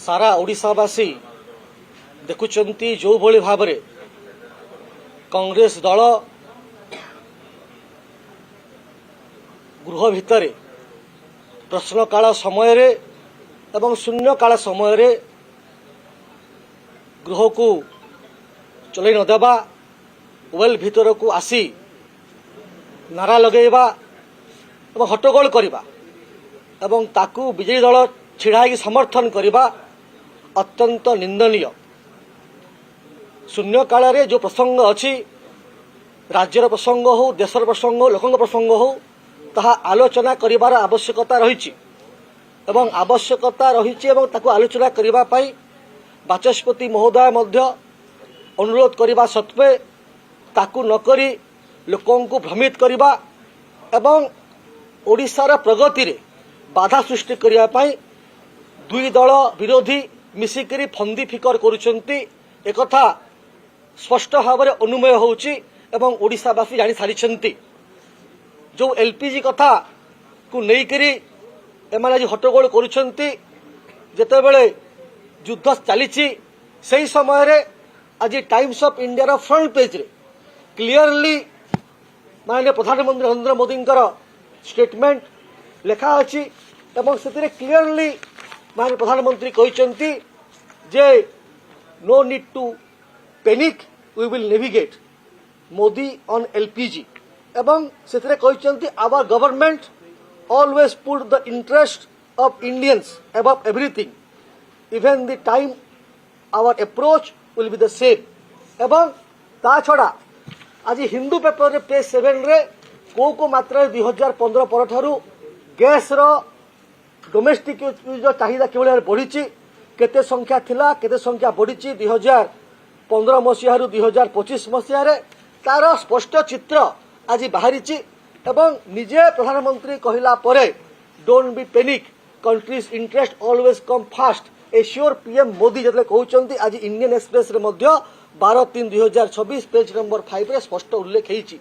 सारा ओडिशावासी देखुचंती जो भली भाबरे कांग्रेस दल गृह भितर प्रश्नकाल समय एवं शून्यकाल समय गृह को चलई नदेवा वेल भितर को आसी नारा लगेवा एवं हट्टगोल करवा एवं ताकू बीजेपी दल छिड़ा समर्थन करवा अत्यंत निंदनीय। शून्य काल रे जो प्रसंग अच्छी राज्यर प्रसंग हो देशर प्रसंग हो लोक प्रसंग हो ताहा आलोचना करिवार आवश्यकता रही एवं आवश्यकता रही ताकू आलोचना करिवा पाई बाचस्पति महोदय मध्य अनुरोध करने सत्वे ताकू नकरी लोकों को भ्रमित करवा एवं ओडिशार प्रगति रे बाधा सृष्टि करने पाई दुई दल विरोधी मिसिकरी फंदी फिकर करुचंती एकथा स्पष्ट भाव में अनुमय होउची एवं ओडिशावासी जानी सारी जो एलपीजी कथा को लेकर एमाने आज हट्टगोल करुचंती जेतेबेले युद्ध चली से समय रे आज टाइम्स ऑफ इंडिया रो फ्रंट पेज रे क्लियरली माननीय प्रधानमंत्री नरेंद्र मोदी स्टेटमेंट लेखा अच्छी एवं से क्लियरली माननीय प्रधानमंत्री कहते जे no need to panic we will navigate Modi on LPG एवं से कहते our government always put the interest of Indians above everything even the time our approach will be the same एवं ता छड़ा आज हिंदू पेपर पेज 7 रे को मात्रा 2015 पर ठारू गैस रो डोमेस्टिक यूज चाहिदा केवल बढ़ी केते संख्या थिला केते संख्या बढ़ी 2015 मसीह 2025 मसीह तार स्पष्ट चित्र आज बाहरी एवं निजे प्रधानमंत्री कहला परे don't be panic countries interest always come fast assure PM Modi जब कहते आज इंडियन एक्सप्रेस रे मध्य 12/3/2026 पेज नंबर 5 रे स्पष्ट उल्लेख होईची।